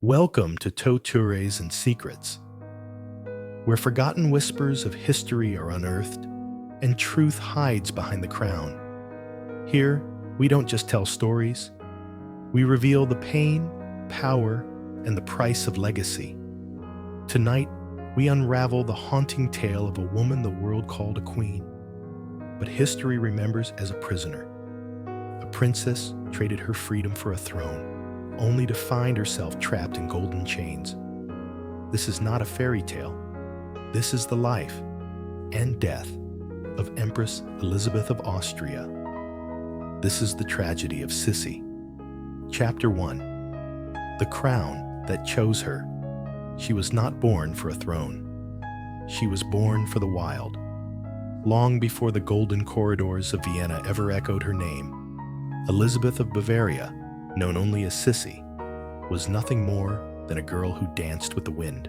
Welcome to Toutures and Secrets, where forgotten whispers of history are unearthed and truth hides behind the crown. Here, we don't just tell stories, we reveal the pain, power, and the price of legacy. Tonight, we unravel the haunting tale of a woman the world called a queen, but history remembers as a prisoner. A princess traded her freedom for a throne, only to find herself trapped in golden chains. This is not a fairy tale. This is the life and death of Empress Elisabeth of Austria. This is the tragedy of Sissi. Chapter 1. The crown that chose her. She was not born for a throne. She was born for the wild. Long before the golden corridors of Vienna ever echoed her name, Elisabeth of Bavaria, known only as Sissi, was nothing more than a girl who danced with the wind.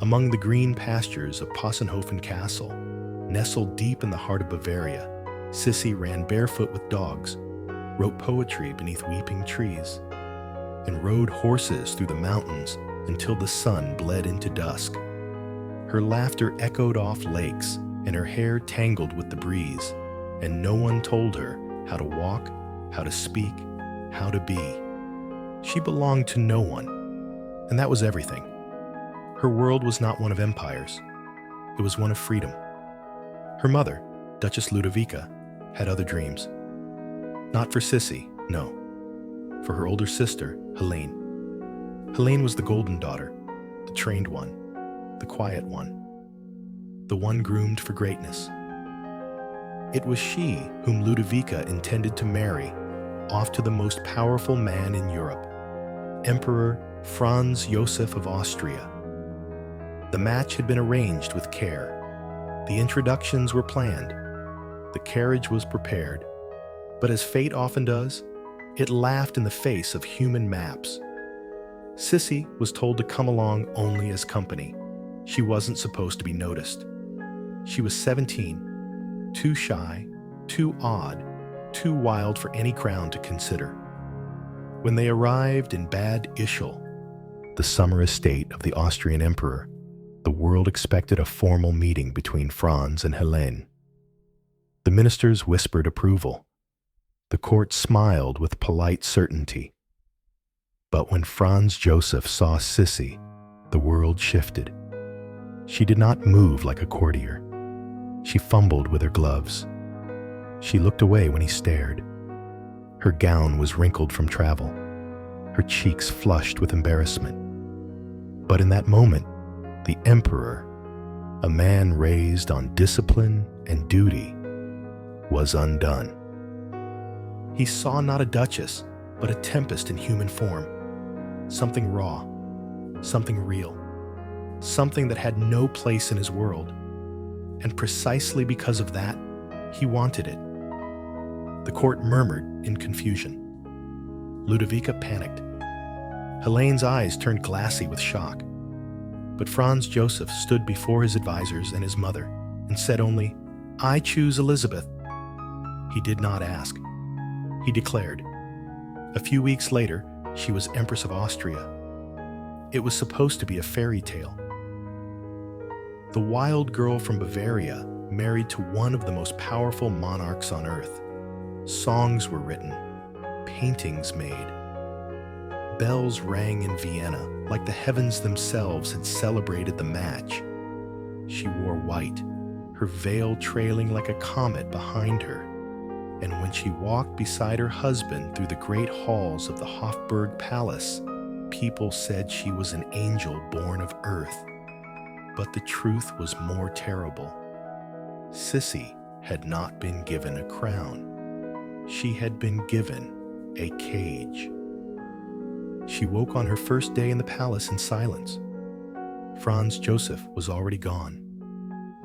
Among the green pastures of Possenhofen Castle, nestled deep in the heart of Bavaria, Sissi ran barefoot with dogs, wrote poetry beneath weeping trees, and rode horses through the mountains until the sun bled into dusk. Her laughter echoed off lakes, and her hair tangled with the breeze, and no one told her how to walk, how to speak, how to be. She belonged to no one, and that was everything. Her world was not one of empires. It was one of freedom. Her mother, Duchess Ludovica, had other dreams. Not for Sissi, no. For her older sister, Helene. Helene was the golden daughter, the trained one, the quiet one, the one groomed for greatness. It was she whom Ludovica intended to marry off to the most powerful man in Europe, Emperor Franz Joseph of Austria. The match had been arranged with care. The introductions were planned. The carriage was prepared. But as fate often does, it laughed in the face of human maps. Sissi was told to come along only as company. She wasn't supposed to be noticed. She was 17, too shy, too odd, too wild for any crown to consider. When they arrived in Bad Ischl, the summer estate of the Austrian emperor, the world expected a formal meeting between Franz and Helene. The ministers whispered approval. The court smiled with polite certainty. But when Franz Joseph saw Sissi, the world shifted. She did not move like a courtier. She fumbled with her gloves. She looked away when he stared. Her gown was wrinkled from travel, her cheeks flushed with embarrassment. But in that moment, the emperor, a man raised on discipline and duty, was undone. He saw not a duchess, but a tempest in human form. Something raw, something real, something that had no place in his world. And precisely because of that, he wanted it. The court murmured in confusion. Ludovica panicked. Helene's eyes turned glassy with shock. But Franz Joseph stood before his advisors and his mother and said only, "I choose Elizabeth." He did not ask. He declared. A few weeks later, she was Empress of Austria. It was supposed to be a fairy tale. The wild girl from Bavaria married to one of the most powerful monarchs on earth. Songs were written, paintings made. Bells rang in Vienna like the heavens themselves had celebrated the match. She wore white, her veil trailing like a comet behind her. And when she walked beside her husband through the great halls of the Hofburg Palace, people said she was an angel born of earth. But the truth was more terrible. Sissi had not been given a crown. She had been given a cage. She woke on her first day in the palace in silence. Franz Joseph was already gone,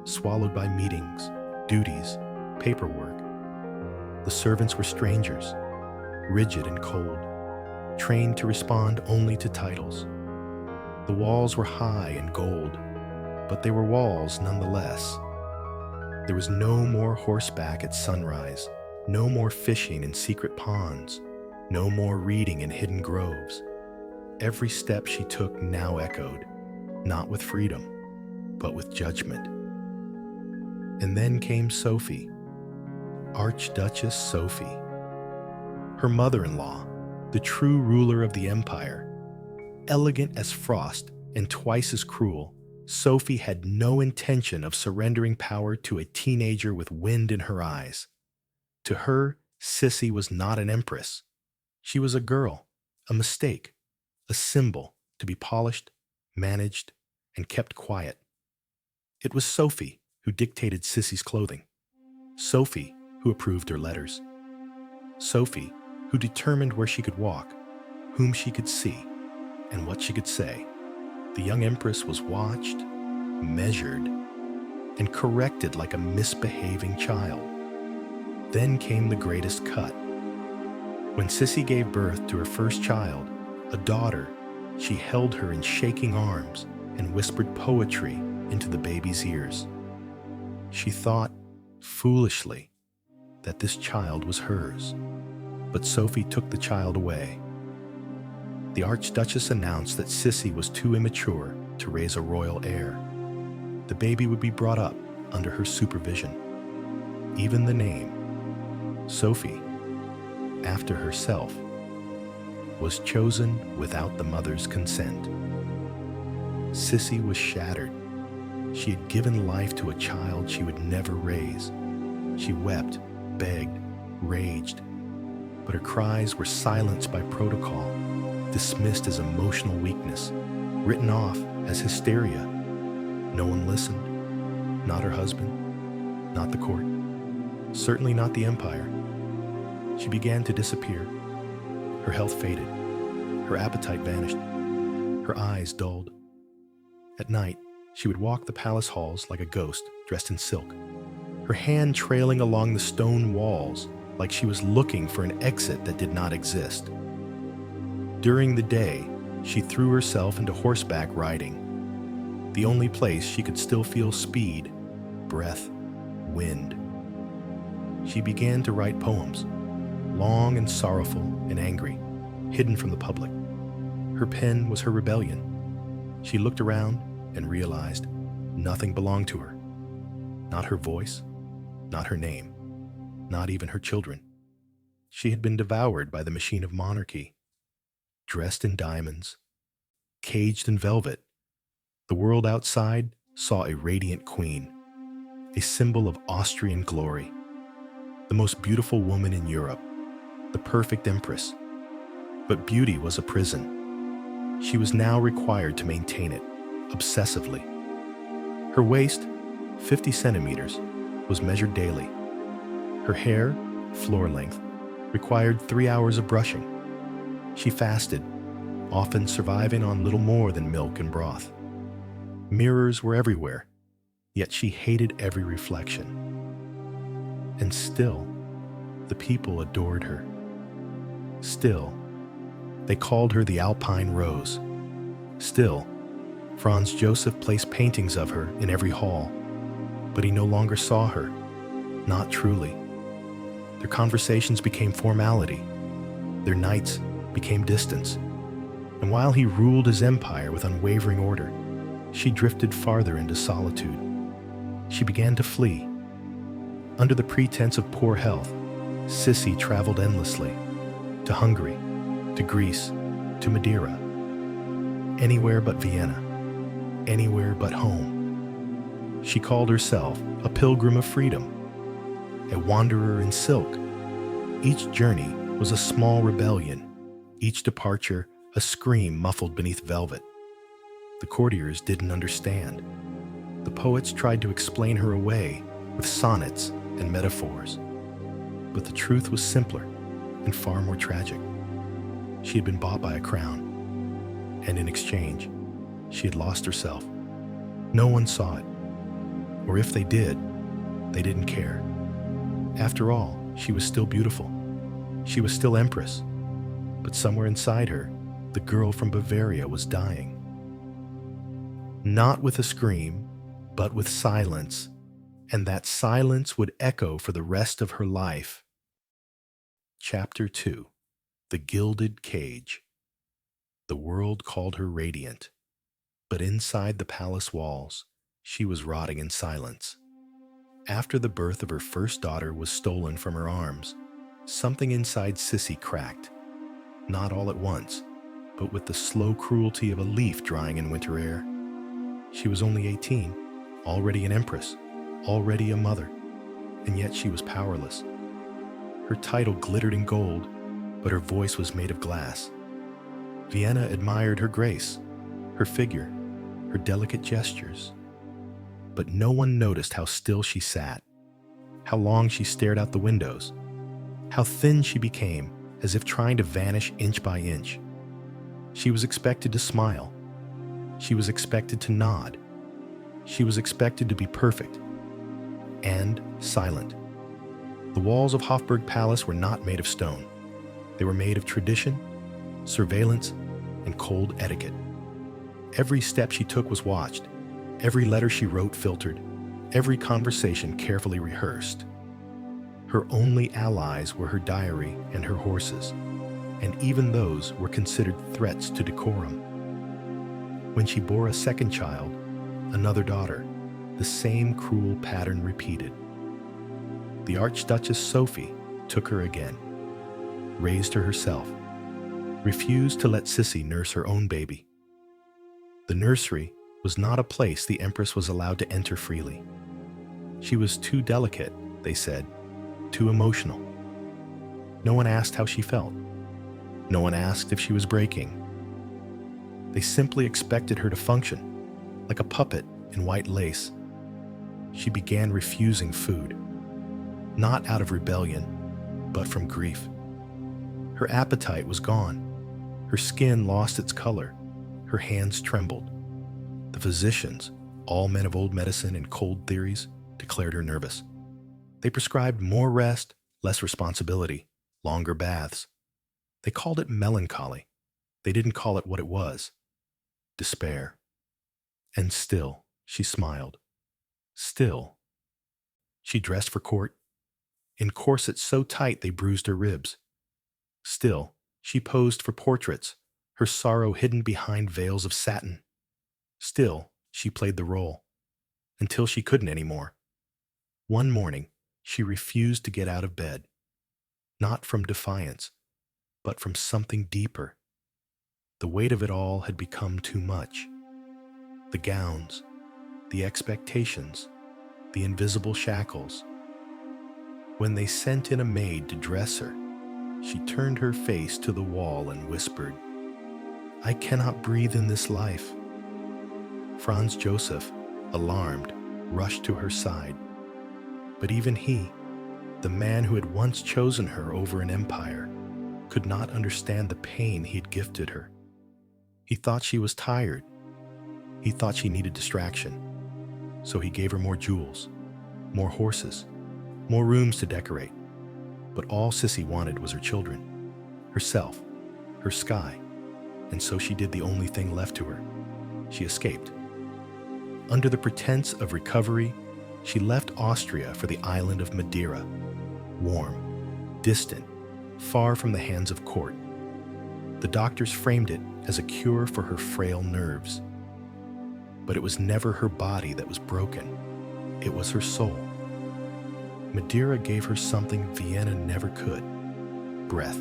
swallowed by meetings, duties, paperwork. The servants were strangers, rigid and cold, trained to respond only to titles. The walls were high and gold, but they were walls nonetheless. There was no more horseback at sunrise, no more fishing in secret ponds, no more reading in hidden groves. Every step she took now echoed, not with freedom, but with judgment. And then came Sophie, Archduchess Sophie. Her mother-in-law, the true ruler of the empire. Elegant as frost and twice as cruel, Sophie had no intention of surrendering power to a teenager with wind in her eyes. To her, Sissi was not an empress. She was a girl, a mistake, a symbol to be polished, managed, and kept quiet. It was Sophie who dictated Sissi's clothing. Sophie who approved her letters. Sophie who determined where she could walk, whom she could see, and what she could say. The young empress was watched, measured, and corrected like a misbehaving child. Then came the greatest cut. When Sissi gave birth to her first child, a daughter, she held her in shaking arms and whispered poetry into the baby's ears. She thought, foolishly, that this child was hers, but Sophie took the child away. The Archduchess announced that Sissi was too immature to raise a royal heir. The baby would be brought up under her supervision. Even the name, Sophie, after herself, was chosen without the mother's consent. Sissi was shattered. She had given life to a child she would never raise. She wept, begged, raged, but her cries were silenced by protocol, dismissed as emotional weakness, written off as hysteria. No one listened. Not her husband, not the court, certainly not the empire. She began to disappear. Her health faded. Her appetite vanished. Her eyes dulled. At night, she would walk the palace halls like a ghost dressed in silk, her hand trailing along the stone walls like she was looking for an exit that did not exist. During the day, she threw herself into horseback riding, the only place she could still feel speed, breath, wind. She began to write poems, long and sorrowful and angry, hidden from the public. Her pen was her rebellion. She looked around and realized nothing belonged to her. Not her voice, not her name, not even her children. She had been devoured by the machine of monarchy. Dressed in diamonds, caged in velvet, the world outside saw a radiant queen, a symbol of Austrian glory, the most beautiful woman in Europe, the perfect empress. But beauty was a prison. She was now required to maintain it, obsessively. Her waist, 50 centimeters, was measured daily. Her hair, floor length, required 3 hours of brushing. She fasted, often surviving on little more than milk and broth. Mirrors were everywhere, yet she hated every reflection. And still, the people adored her. Still, they called her the Alpine Rose. Still, Franz Joseph placed paintings of her in every hall, but he no longer saw her, not truly. Their conversations became formality. Their nights became distance. And while he ruled his empire with unwavering order, she drifted farther into solitude. She began to flee. Under the pretense of poor health, Sissi traveled endlessly, to Hungary, to Greece, to Madeira, anywhere but Vienna, anywhere but home. She called herself a pilgrim of freedom, a wanderer in silk. Each journey was a small rebellion, each departure a scream muffled beneath velvet. The courtiers didn't understand. The poets tried to explain her away with sonnets and metaphors. But the truth was simpler and far more tragic. She had been bought by a crown, and in exchange, she had lost herself. No one saw it, or if they did, they didn't care. After all, she was still beautiful. She was still empress, but somewhere inside her, the girl from Bavaria was dying. Not with a scream, but with silence, and that silence would echo for the rest of her life. Chapter 2. The Gilded Cage. The world called her radiant, but inside the palace walls, she was rotting in silence. After the birth of her first daughter was stolen from her arms, something inside Sissi cracked, not all at once, but with the slow cruelty of a leaf drying in winter air. She was only 18, already an empress, already a mother, and yet she was powerless. Her title glittered in gold, but her voice was made of glass. Vienna admired her grace, her figure, her delicate gestures. But no one noticed how still she sat, how long she stared out the windows, how thin she became, as if trying to vanish inch by inch. She was expected to smile. She was expected to nod. She was expected to be perfect and silent. The walls of Hofburg Palace were not made of stone. They were made of tradition, surveillance, and cold etiquette. Every step she took was watched. Every letter she wrote filtered. Every conversation carefully rehearsed. Her only allies were her diary and her horses, and even those were considered threats to decorum. When she bore a second child, another daughter, the same cruel pattern repeated. The Archduchess Sophie took her again, raised her herself, refused to let Sissi nurse her own baby. The nursery was not a place the Empress was allowed to enter freely. She was too delicate, they said, too emotional. No one asked how she felt. No one asked if she was breaking. They simply expected her to function, like a puppet in white lace. She began refusing food, not out of rebellion, but from grief. Her appetite was gone. Her skin lost its color. Her hands trembled. The physicians, all men of old medicine and cold theories, declared her nervous. They prescribed more rest, less responsibility, longer baths. They called it melancholy. They didn't call it what it was: despair. And still, she smiled. Still. She dressed for court, in corsets so tight they bruised her ribs. Still, she posed for portraits, her sorrow hidden behind veils of satin. Still, she played the role, until she couldn't anymore. One morning, she refused to get out of bed, not from defiance, but from something deeper. The weight of it all had become too much. The gowns, the expectations, the invisible shackles. When they sent in a maid to dress her, she turned her face to the wall and whispered, "I cannot breathe in this life." Franz Joseph, alarmed, rushed to her side. But even he, the man who had once chosen her over an empire, could not understand the pain he had gifted her. He thought she was tired. He thought she needed distraction. So he gave her more jewels, more horses, more rooms to decorate. But all Sissi wanted was her children, herself, her sky, and so she did the only thing left to her. She escaped. Under the pretense of recovery, she left Austria for the island of Madeira, warm, distant, far from the hands of court. The doctors framed it as a cure for her frail nerves. But it was never her body that was broken. It was her soul. Madeira gave her something Vienna never could: breath.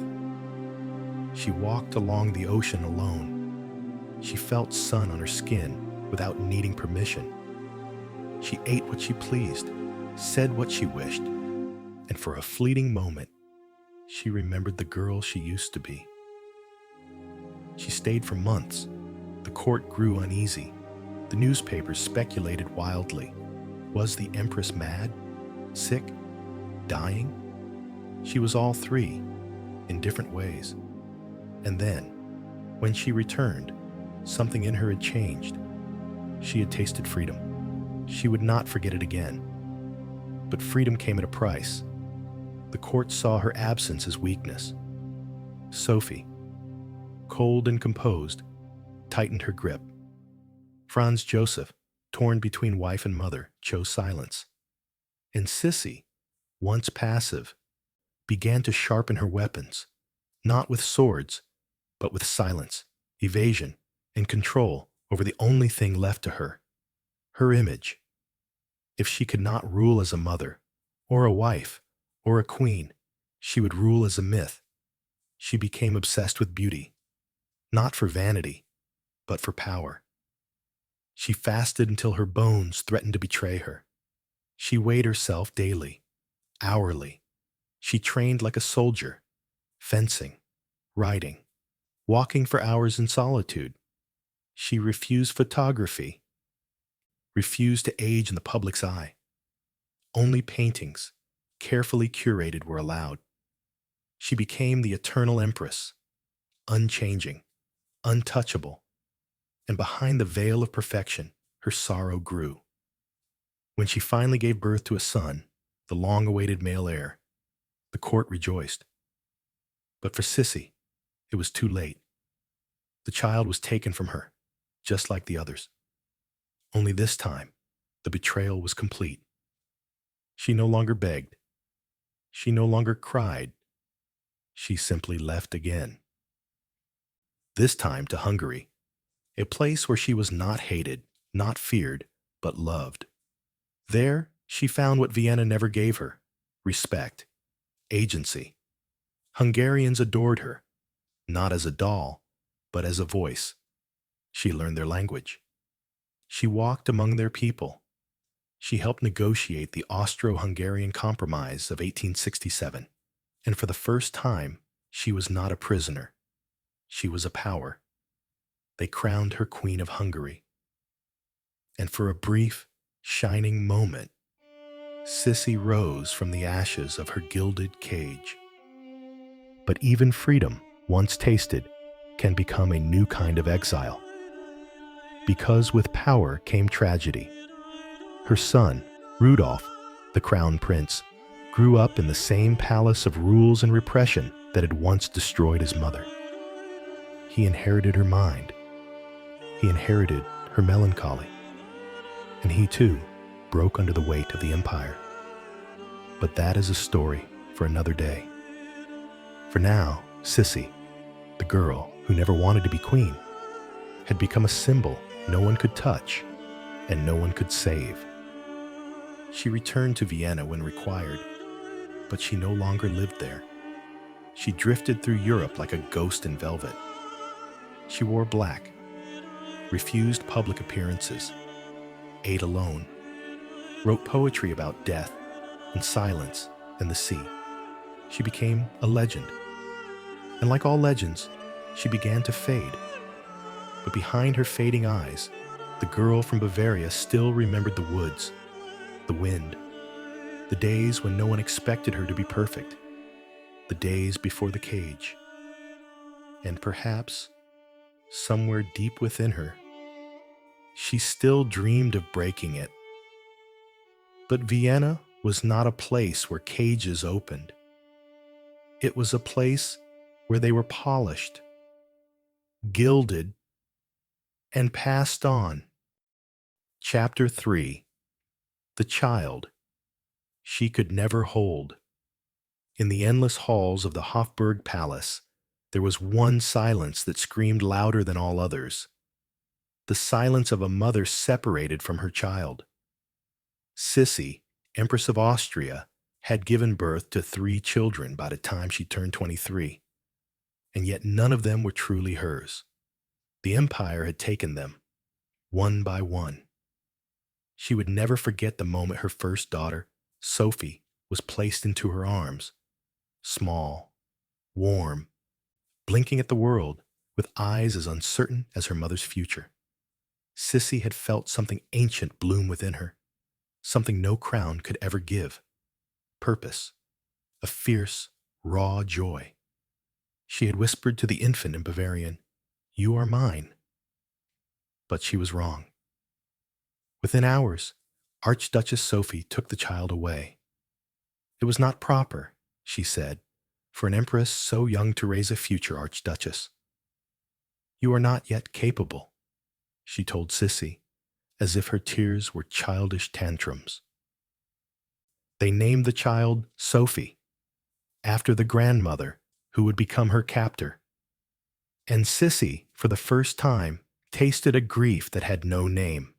She walked along the ocean alone. She felt sun on her skin without needing permission. She ate what she pleased, said what she wished, and for a fleeting moment, she remembered the girl she used to be. She stayed for months. The court grew uneasy. The newspapers speculated wildly. Was the Empress mad? Sick? Dying? She was all three, in different ways. And then, when she returned, something in her had changed. She had tasted freedom. She would not forget it again. But freedom came at a price. The court saw her absence as weakness. Sophie, cold and composed, tightened her grip. Franz Joseph, torn between wife and mother, chose silence. And Sissi, once passive, began to sharpen her weapons, not with swords, but with silence, evasion, and control over the only thing left to her, her image. If she could not rule as a mother, or a wife, or a queen, she would rule as a myth. She became obsessed with beauty, not for vanity, but for power. She fasted until her bones threatened to betray her. She weighed herself daily, hourly. She trained like a soldier, fencing, riding, walking for hours in solitude. She refused photography, refused to age in the public's eye. Only paintings, carefully curated, were allowed. She became the eternal empress, unchanging, untouchable, and behind the veil of perfection, her sorrow grew. When she finally gave birth to a son, the long-awaited male heir, the court rejoiced. But for Sissi, it was too late. The child was taken from her, just like the others. Only this time, the betrayal was complete. She no longer begged. She no longer cried. She simply left again. This time to Hungary, a place where she was not hated, not feared, but loved. There, she found what Vienna never gave her: respect, agency. Hungarians adored her, not as a doll, but as a voice. She learned their language. She walked among their people. She helped negotiate the Austro-Hungarian Compromise of 1867, and for the first time, she was not a prisoner. She was a power. They crowned her Queen of Hungary. And for a brief, shining moment, Sissi rose from the ashes of her gilded cage. But even freedom, once tasted, can become a new kind of exile. Because with power came tragedy. Her son, Rudolph, the crown prince, grew up in the same palace of rules and repression that had once destroyed his mother. He inherited her mind. He inherited her melancholy. And he too broke under the weight of the empire. But that is a story for another day. For now, Sissi, the girl who never wanted to be queen, had become a symbol no one could touch and no one could save. She returned to Vienna when required, but she no longer lived there. She drifted through Europe like a ghost in velvet. She wore black, refused public appearances, ate alone, wrote poetry about death and silence and the sea. She became a legend. And like all legends, she began to fade. But behind her fading eyes, the girl from Bavaria still remembered the woods, the wind, the days when no one expected her to be perfect, the days before the cage. And perhaps, somewhere deep within her, she still dreamed of breaking it. But Vienna was not a place where cages opened. It was a place where they were polished, gilded, and passed on. Chapter 3. The Child She Could Never Hold. In the endless halls of the Hofburg Palace, there was one silence that screamed louder than all others: the silence of a mother separated from her child. Sissi, Empress of Austria, had given birth to 3 children by the time she turned 23, and yet none of them were truly hers. The empire had taken them, one by one. She would never forget the moment her first daughter, Sophie, was placed into her arms, small, warm, blinking at the world with eyes as uncertain as her mother's future. Sissi had felt something ancient bloom within her, something no crown could ever give: purpose, a fierce, raw joy. She had whispered to the infant in Bavarian, "You are mine." But she was wrong. Within hours, Archduchess Sophie took the child away. It was not proper, she said, for an empress so young to raise a future archduchess. "You are not yet capable," she told Sissi, as if her tears were childish tantrums. They named the child Sophie, after the grandmother who would become her captor. And Sissi for the first time, tasted a grief that had no name.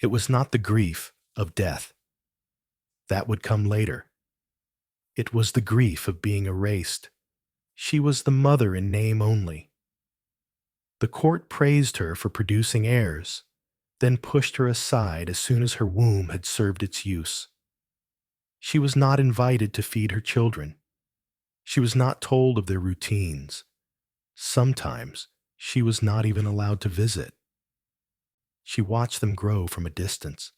It was not the grief of death. That would come later. It was the grief of being erased. She was the mother in name only. The court praised her for producing heirs, then pushed her aside as soon as her womb had served its use. She was not invited to feed her children. She was not told of their routines. Sometimes she was not even allowed to visit. She watched them grow from a distance.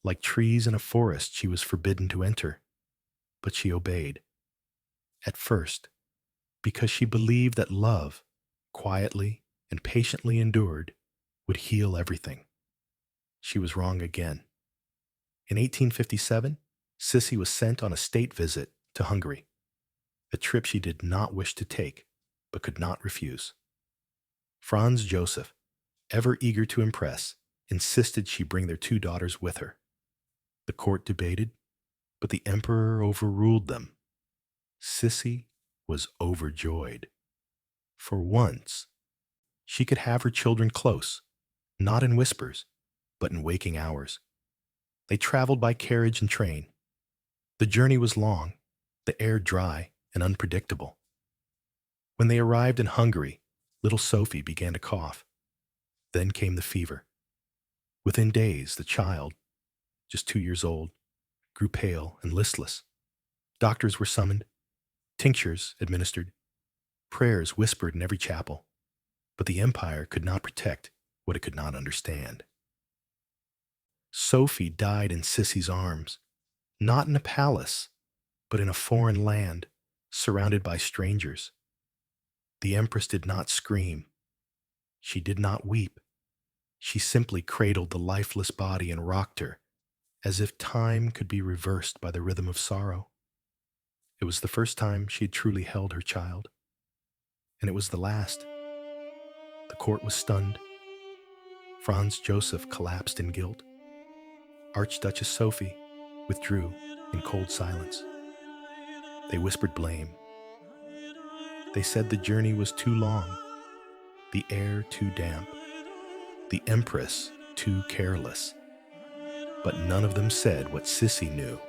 Like trees in a forest, she was forbidden to enter. But she obeyed. At first, because she believed that love, quietly and patiently endured, would heal everything. She was wrong again. In 1857, Sissi was sent on a state visit to Hungary, a trip she did not wish to take, but could not refuse. Franz Joseph, ever eager to impress, insisted she bring their 2 daughters with her. The court debated, but the emperor overruled them. Sissi was overjoyed. For once, she could have her children close, not in whispers, but in waking hours. They traveled by carriage and train. The journey was long, the air dry and unpredictable. When they arrived in Hungary, little Sophie began to cough. Then came the fever. Within days, the child, just 2 years old, grew pale and listless. Doctors were summoned, tinctures administered, prayers whispered in every chapel, but the empire could not protect what it could not understand. Sophie died in Sissi's arms, not in a palace, but in a foreign land, surrounded by strangers. The empress did not scream. She did not weep. She simply cradled the lifeless body and rocked her, as if time could be reversed by the rhythm of sorrow. It was the first time she had truly held her child, and it was the last. The court was stunned. Franz Joseph collapsed in guilt. Archduchess Sophie withdrew in cold silence. They whispered blame. They said the journey was too long, the air too damp, the empress too careless. But none of them said what Sissi knew.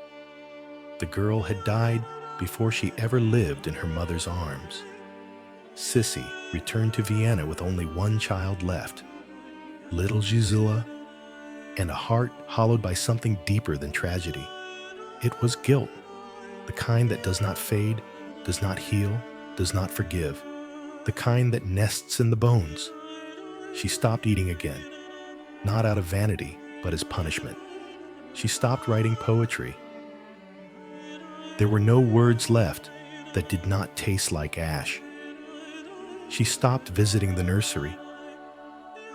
The girl had died before she ever lived in her mother's arms. Sissi returned to Vienna with only one child left, little Gisela, and a heart hollowed by something deeper than tragedy. It was guilt, the kind that does not fade, does not heal, does not forgive, the kind that nests in the bones. She stopped eating again, not out of vanity, but as punishment. She stopped writing poetry. There were no words left that did not taste like ash. She stopped visiting the nursery.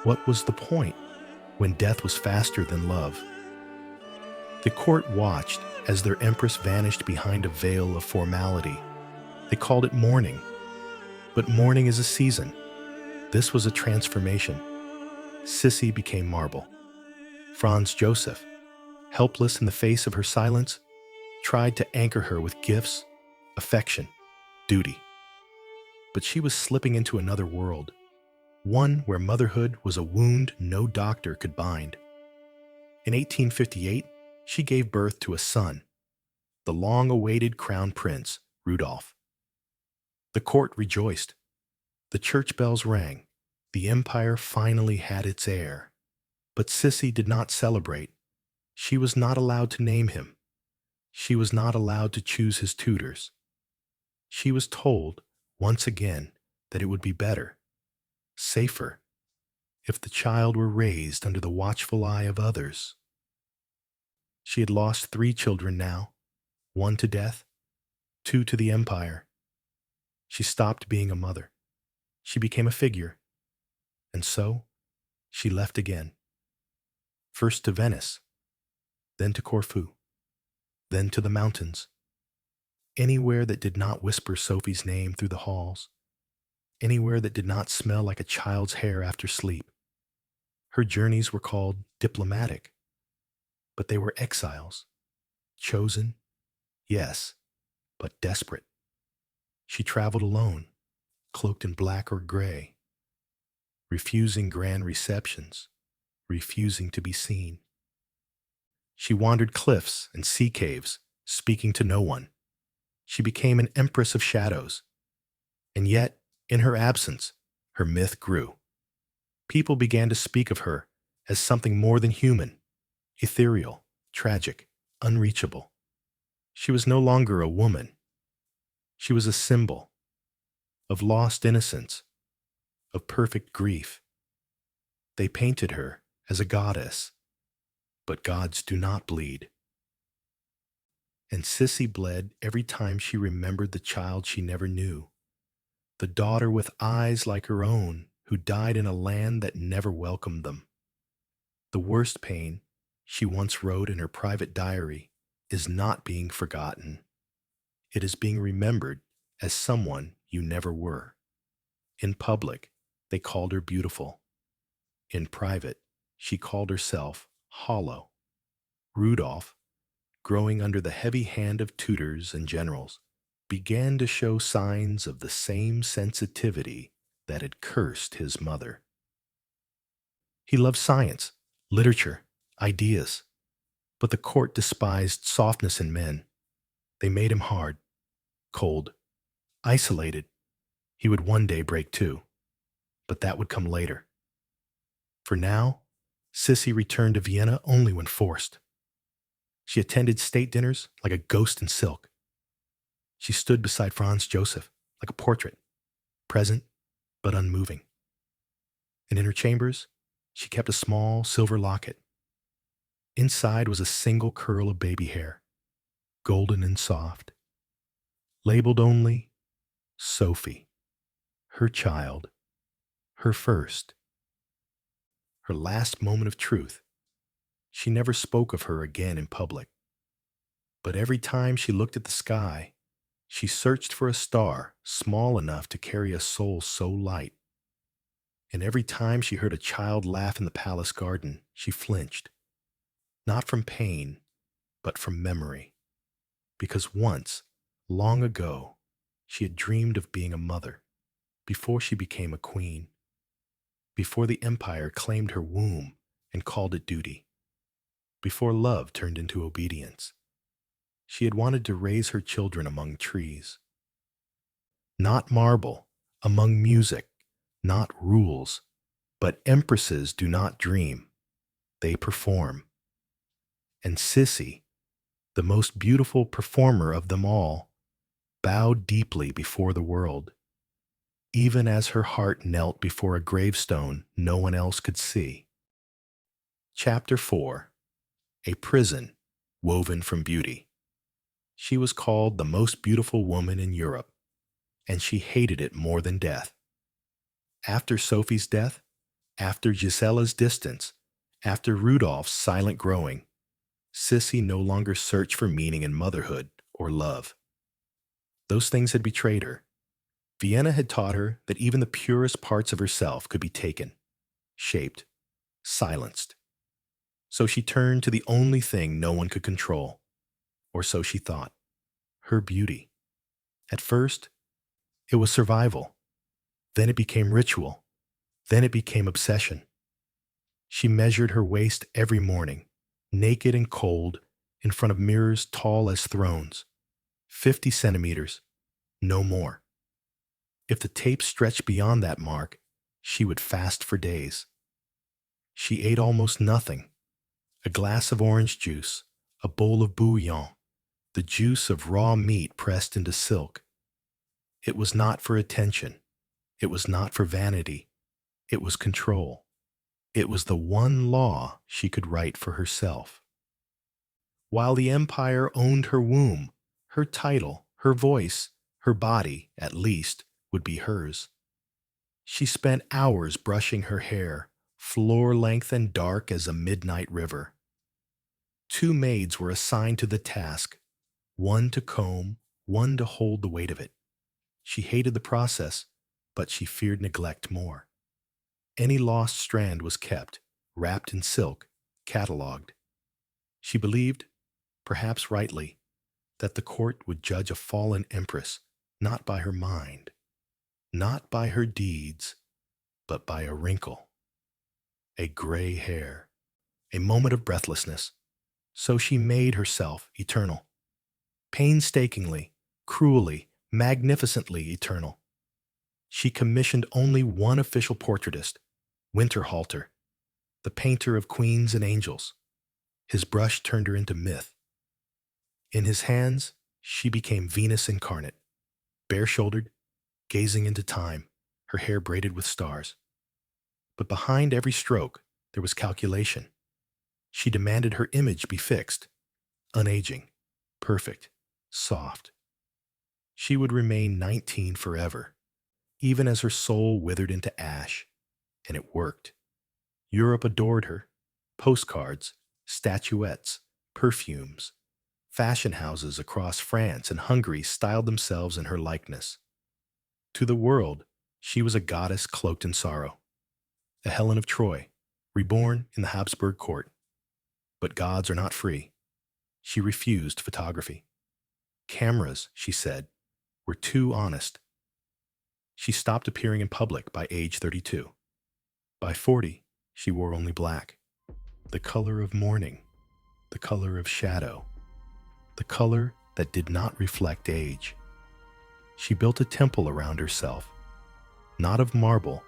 What was the point when death was faster than love? The court watched as their empress vanished behind a veil of formality. They called it mourning. But mourning is a season. This was a transformation. Sissi became marble. Franz Joseph, helpless in the face of her silence, tried to anchor her with gifts, affection, duty. But she was slipping into another world, one where motherhood was a wound no doctor could bind. In 1858, she gave birth to a son, the long-awaited crown prince, Rudolph. The court rejoiced. The church bells rang. The empire finally had its heir. But Sissi did not celebrate. She was not allowed to name him. She was not allowed to choose his tutors. She was told, once again, that it would be better, safer, if the child were raised under the watchful eye of others. She had lost 3 children now, 1 to death, 2 to the empire. She stopped being a mother. She became a figure. And so, she left again. First to Venice, then to Corfu, then to the mountains. Anywhere that did not whisper Sophie's name through the halls. Anywhere that did not smell like a child's hair after sleep. Her journeys were called diplomatic, but they were exiles. Chosen, yes, but desperate. She traveled alone, cloaked in black or gray. refusing grand receptions, refusing to be seen. She wandered cliffs and sea caves, speaking to no one. She became an empress of shadows. And yet, in her absence, her myth grew. People began to speak of her as something more than human, ethereal, tragic, unreachable. She was no longer a woman. She was a symbol of lost innocence, of perfect grief. They painted her as a goddess, but gods do not bleed. And Sissi bled every time she remembered the child she never knew, the daughter with eyes like her own who died in a land that never welcomed them. The worst pain, she once wrote in her private diary, is not being forgotten. It is being remembered as someone you never were. In public, they called her beautiful. In private, she called herself hollow. Rudolph, growing under the heavy hand of tutors and generals, began to show signs of the same sensitivity that had cursed his mother. He loved science, literature, ideas, but the court despised softness in men. They made him hard, cold, isolated. He would one day break too, but that would come later. For now, Sissi returned to Vienna only when forced. She attended state dinners like a ghost in silk. She stood beside Franz Joseph like a portrait, present but unmoving. And in her chambers, she kept a small silver locket. Inside was a single curl of baby hair, golden and soft, labeled only Sophie, her child, her first, her last moment of truth. She never spoke of her again in public. But every time she looked at the sky, she searched for a star small enough to carry a soul so light. And every time she heard a child laugh in the palace garden, she flinched, not from pain, but from memory. Because once, long ago, she had dreamed of being a mother, before she became a queen, before the empire claimed her womb and called it duty, before love turned into obedience. She had wanted to raise her children among trees. Not marble, among music, not rules, but empresses do not dream, they perform. And Sissi, the most beautiful performer of them all, bowed deeply before the world, even as her heart knelt before a gravestone no one else could see. Chapter 4. A Prison Woven from Beauty. She was called the most beautiful woman in Europe, and she hated it more than death. After Sophie's death, after Gisella's distance, after Rudolph's silent growing, Sissi no longer searched for meaning in motherhood or love. Those things had betrayed her. Vienna had taught her that even the purest parts of herself could be taken, shaped, silenced. So she turned to the only thing no one could control, or so she thought, her beauty. At first, it was survival. Then it became ritual. Then it became obsession. She measured her waist every morning, naked and cold, in front of mirrors tall as thrones. 50 centimeters, no more. If the tape stretched beyond that mark, she would fast for days. She ate almost nothing. A glass of orange juice, a bowl of bouillon, the juice of raw meat pressed into silk. It was not for attention. It was not for vanity. It was control. It was the one law she could write for herself. While the empire owned her womb, her title, her voice, her body, at least, would be hers. She spent hours brushing her hair, floor-length and dark as a midnight river. 2 maids were assigned to the task, one to comb, one to hold the weight of it. She hated the process, but she feared neglect more. Any lost strand was kept, wrapped in silk, catalogued. She believed, perhaps rightly, that the court would judge a fallen empress not by her mind, not by her deeds, but by a wrinkle, a gray hair, a moment of breathlessness. So she made herself eternal, painstakingly, cruelly, magnificently eternal. She commissioned only one official portraitist, Winterhalter, the painter of queens and angels. His brush turned her into myth. In his hands, she became Venus incarnate, bare-shouldered, gazing into time, her hair braided with stars. But behind every stroke, there was calculation. She demanded her image be fixed, unaging, perfect, soft. She would remain 19 forever, even as her soul withered into ash. And it worked. Europe adored her. Postcards, statuettes, perfumes. Fashion houses across France and Hungary styled themselves in her likeness. To the world, she was a goddess cloaked in sorrow, a Helen of Troy, reborn in the Habsburg court. But gods are not free. She refused photography. Cameras, she said, were too honest. She stopped appearing in public by age 32. By 40, she wore only black, the color of mourning, the color of shadow, the color that did not reflect age. She built a temple around herself, not of marble,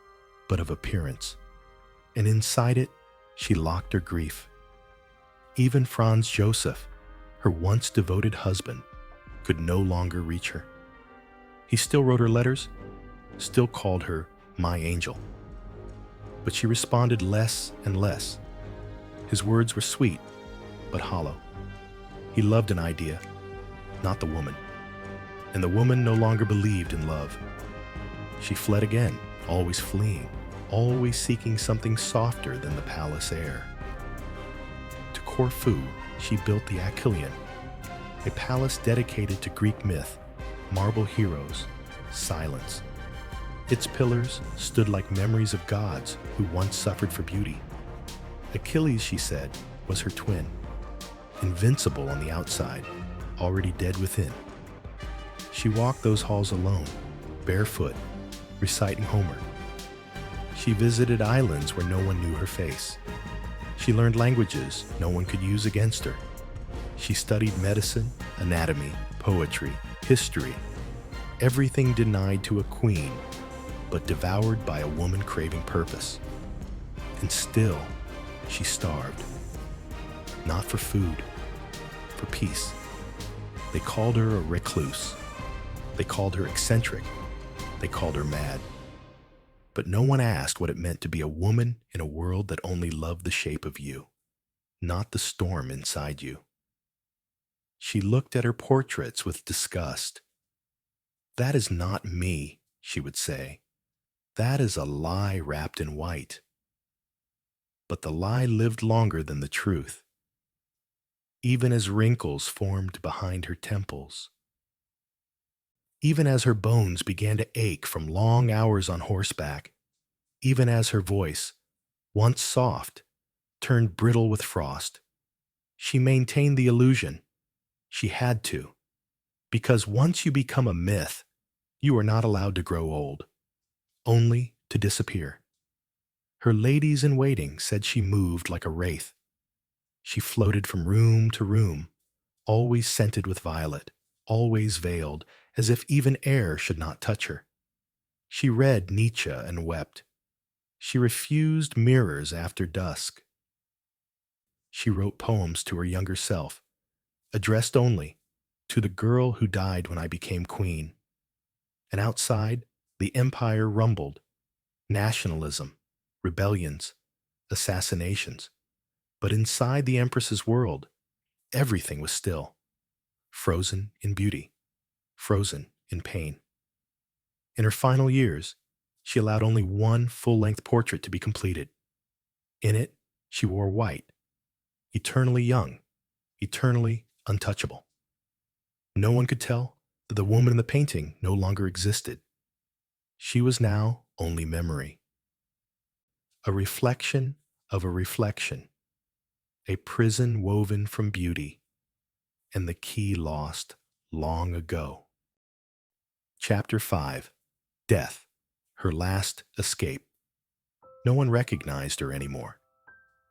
but of appearance, and inside it, she locked her grief. Even Franz Joseph, her once devoted husband, could no longer reach her. He still wrote her letters, still called her my angel. But she responded less and less. His words were sweet, but hollow. He loved an idea, not the woman. And the woman no longer believed in love. She fled again, always fleeing, always seeking something softer than the palace air. To Corfu, she built the Achillean, a palace dedicated to Greek myth, marble heroes, silence. Its pillars stood like memories of gods who once suffered for beauty. Achilles, she said, was her twin, invincible on the outside, already dead within. She walked those halls alone, barefoot, reciting Homer. She visited islands where no one knew her face. She learned languages no one could use against her. She studied medicine, anatomy, poetry, history, everything denied to a queen, but devoured by a woman craving purpose. And still, she starved. Not for food, for peace. They called her a recluse. They called her eccentric. They called her mad. But no one asked what it meant to be a woman in a world that only loved the shape of you, not the storm inside you. She looked at her portraits with disgust. "That is not me," she would say. "That is a lie wrapped in white." But the lie lived longer than the truth, even as wrinkles formed behind her temples. Even as her bones began to ache from long hours on horseback, even as her voice, once soft, turned brittle with frost, she maintained the illusion. She had to, because once you become a myth, you are not allowed to grow old, only to disappear. Her ladies-in-waiting said she moved like a wraith. She floated from room to room, always scented with violet, always veiled, as if even air should not touch her. She read Nietzsche and wept. She refused mirrors after dusk. She wrote poems to her younger self, addressed only to the girl who died when I became queen. And outside, the empire rumbled. Nationalism, rebellions, assassinations. But inside the Empress's world, everything was still, frozen in beauty, frozen in pain. In her final years, she allowed only one full-length portrait to be completed. In it, she wore white, eternally young, eternally untouchable. No one could tell that the woman in the painting no longer existed. She was now only memory. A reflection of a reflection, a prison woven from beauty, and the key lost long ago. Chapter 5. Death, her last escape. No one recognized her anymore.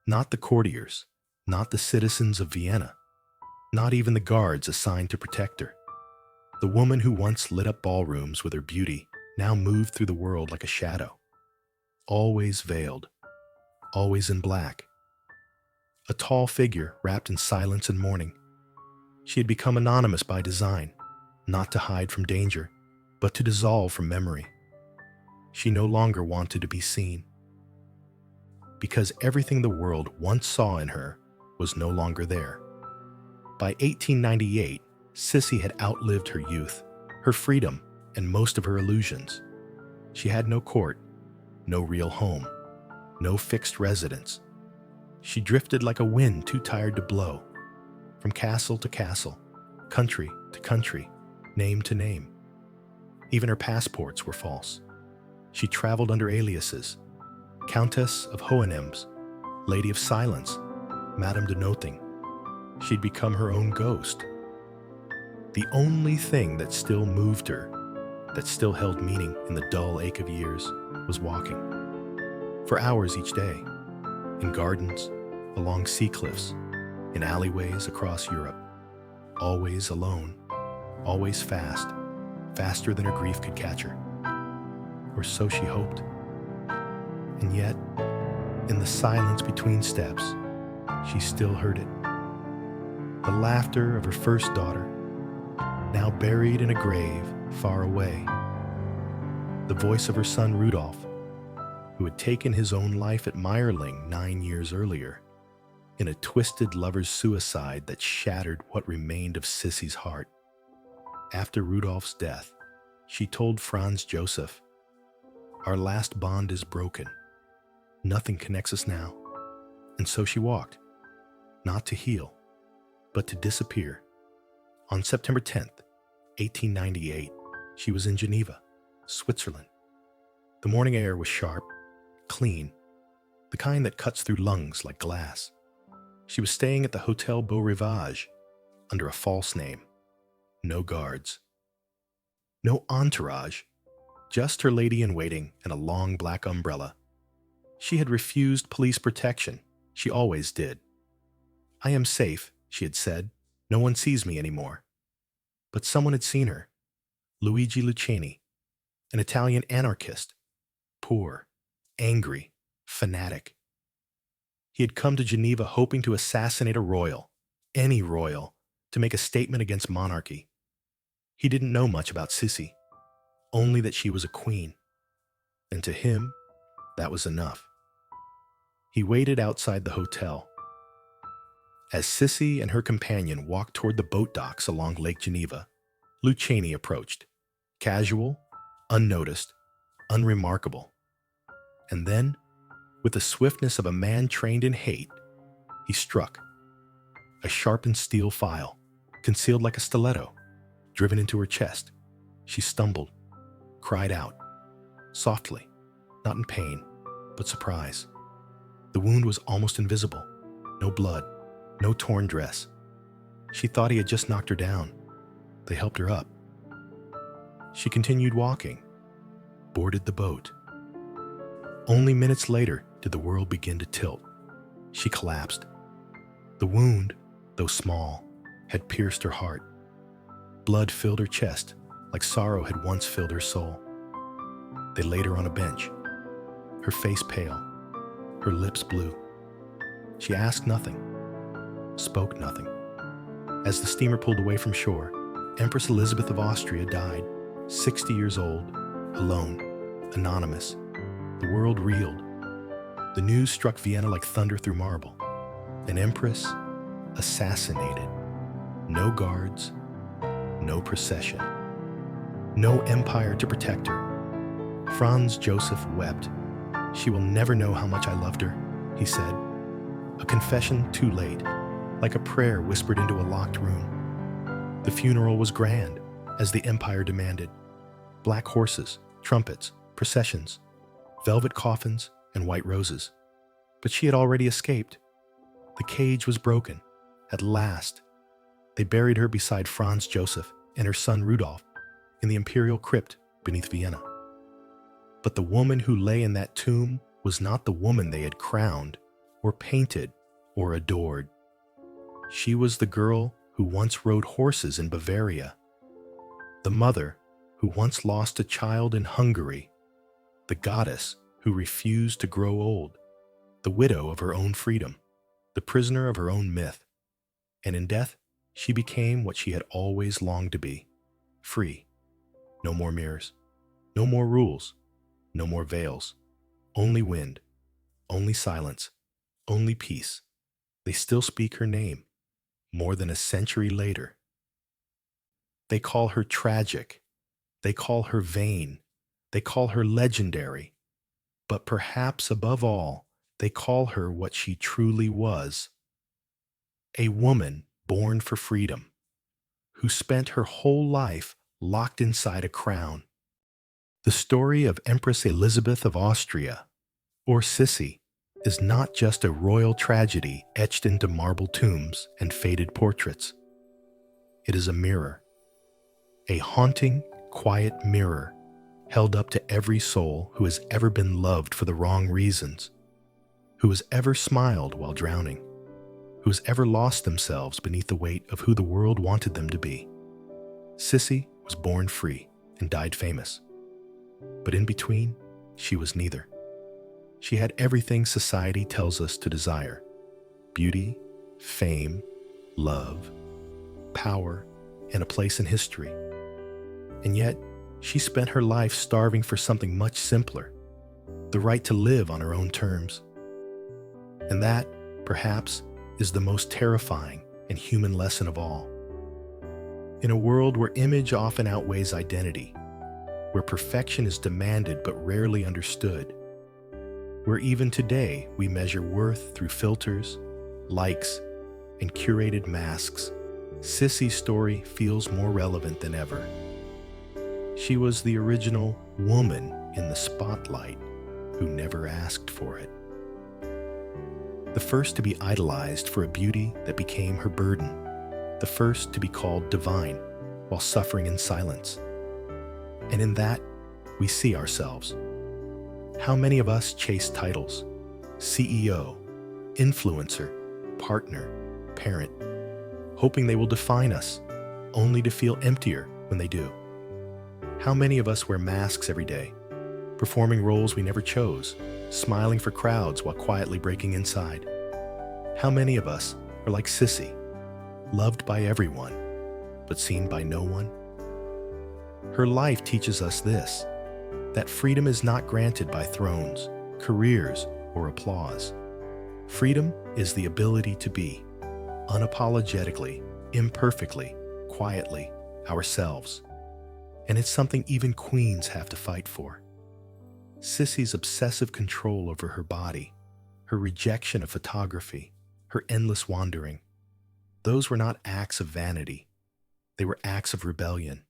Not the courtiers, not the citizens of Vienna, not even the guards assigned to protect her. The woman who once lit up ballrooms with her beauty now moved through the world like a shadow, always veiled, always in black. A tall figure wrapped in silence and mourning. She had become anonymous by design, not to hide from danger, but to dissolve from memory. She no longer wanted to be seen. Because everything the world once saw in her was no longer there. By 1898, Sissi had outlived her youth, her freedom, and most of her illusions. She had no court, no real home, no fixed residence. She drifted like a wind too tired to blow, from castle to castle, country to country, name to name. Even her passports were false. She traveled under aliases: Countess of Hohenems, Lady of Silence, Madame de Nothing. She'd become her own ghost. The only thing that still moved her, that still held meaning in the dull ache of years, was walking. For hours each day, in gardens, along sea cliffs, in alleyways across Europe, always alone, always fast, faster than her grief could catch her. Or so she hoped. And yet, in the silence between steps, she still heard it. The laughter of her first daughter, now buried in a grave far away. The voice of her son Rudolph, who had taken his own life at Meierling 9 years earlier, in a twisted lover's suicide that shattered what remained of Sissi's heart. After Rudolph's death, she told Franz Joseph, "Our last bond is broken. Nothing connects us now." And so she walked, not to heal, but to disappear. On September 10th, 1898, she was in Geneva, Switzerland. The morning air was sharp, clean, the kind that cuts through lungs like glass. She was staying at the Hotel Beau Rivage under a false name. No guards. No entourage, just her lady-in-waiting and a long black umbrella. She had refused police protection. She always did. "I am safe," she had said. "No one sees me anymore." But someone had seen her. Luigi Lucchini, an Italian anarchist, poor, angry, fanatic. He had come to Geneva hoping to assassinate a royal, any royal, to make a statement against monarchy. He didn't know much about Sissi, only that she was a queen. And to him, that was enough. He waited outside the hotel. As Sissi and her companion walked toward the boat docks along Lake Geneva, Lucchini approached, casual, unnoticed, unremarkable. And then, with the swiftness of a man trained in hate, he struck. A sharpened steel file, concealed like a stiletto, driven into her chest. She stumbled, cried out, softly, not in pain, but surprise. The wound was almost invisible. No blood, no torn dress. She thought he had just knocked her down. They helped her up. She continued walking, boarded the boat. Only minutes later did the world begin to tilt. She collapsed. The wound, though small, had pierced her heart. Blood filled her chest, like sorrow had once filled her soul. They laid her on a bench, her face pale, her lips blue. She asked nothing, spoke nothing. As the steamer pulled away from shore, Empress Elisabeth of Austria died, 60 years old, alone, anonymous. The world reeled. The news struck Vienna like thunder through marble. An empress assassinated. No guards, no procession. No empire to protect her. Franz Joseph wept. "She will never know how much I loved her," he said. A confession too late, like a prayer whispered into a locked room. The funeral was grand, as the empire demanded. Black horses, trumpets, processions, velvet coffins, and white roses. But she had already escaped. The cage was broken. At last, they buried her beside Franz Joseph and her son Rudolph in the imperial crypt beneath Vienna. But the woman who lay in that tomb was not the woman they had crowned, or painted, or adored. She was the girl who once rode horses in Bavaria, the mother who once lost a child in Hungary, the goddess who refused to grow old, the widow of her own freedom, the prisoner of her own myth. And in death, she became what she had always longed to be, free. No more mirrors, no more rules, no more veils, only wind, only silence, only peace. They still speak her name, more than a century later. They call her tragic, they call her vain, they call her legendary, but perhaps above all, they call her what she truly was: a woman born for freedom, who spent her whole life locked inside a crown. The story of Empress Elisabeth of Austria, or Sissi, is not just a royal tragedy etched into marble tombs and faded portraits. It is a mirror, a haunting, quiet mirror held up to every soul who has ever been loved for the wrong reasons, who has ever smiled while drowning, who has ever lost themselves beneath the weight of who the world wanted them to be. Sissi was born free and died famous, but in between, she was neither. She had everything society tells us to desire: beauty, fame, love, power, and a place in history. And yet, she spent her life starving for something much simpler: the right to live on her own terms. And that, perhaps, is the most terrifying and human lesson of all. In a world where image often outweighs identity, where perfection is demanded but rarely understood, where even today we measure worth through filters, likes, and curated masks, Sissi's story feels more relevant than ever. She was the original woman in the spotlight who never asked for it. The first to be idolized for a beauty that became her burden, the first to be called divine while suffering in silence. And in that, we see ourselves. How many of us chase titles: CEO, influencer, partner, parent, hoping they will define us, only to feel emptier when they do? How many of us wear masks every day, performing roles we never chose, smiling for crowds while quietly breaking inside? How many of us are like Sissi, loved by everyone, but seen by no one? Her life teaches us this: that freedom is not granted by thrones, careers, or applause. Freedom is the ability to be, unapologetically, imperfectly, quietly, ourselves. And it's something even queens have to fight for. Sissi's obsessive control over her body, her rejection of photography, her endless wandering, those were not acts of vanity. They were acts of rebellion,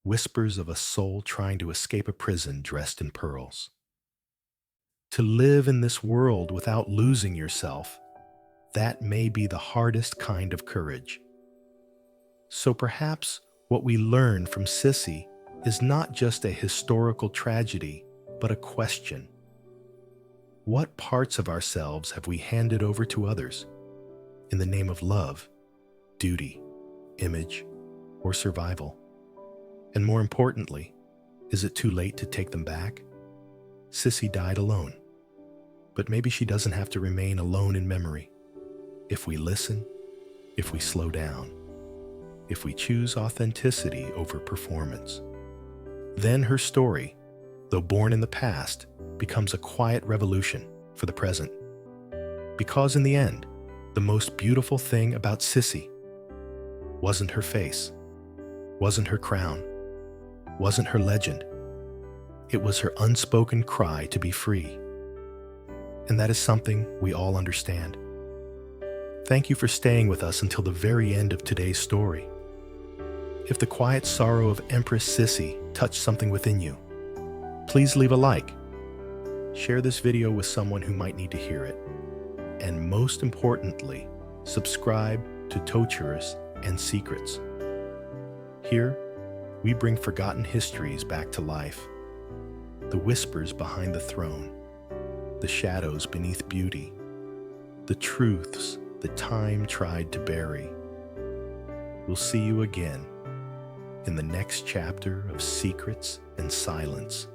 whispers of a soul trying to escape a prison dressed in pearls. To live in this world without losing yourself, that may be the hardest kind of courage. So perhaps what we learn from Sissi is not just a historical tragedy, but a question. What parts of ourselves have we handed over to others in the name of love, duty, image, or survival? And more importantly, is it too late to take them back? Sissi died alone, but maybe she doesn't have to remain alone in memory. If we listen, if we slow down, if we choose authenticity over performance, then her story, though born in the past, becomes a quiet revolution for the present. Because in the end, the most beautiful thing about Sissi wasn't her face, wasn't her crown, wasn't her legend. It was her unspoken cry to be free. And that is something we all understand. Thank you for staying with us until the very end of today's story. If the quiet sorrow of Empress Sissi touched something within you, please leave a like. Share this video with someone who might need to hear it. And most importantly, subscribe to Tortures and Secrets. Here, we bring forgotten histories back to life. The whispers behind the throne, the shadows beneath beauty, the truths that time tried to bury. We'll see you again in the next chapter of Secrets and Silence.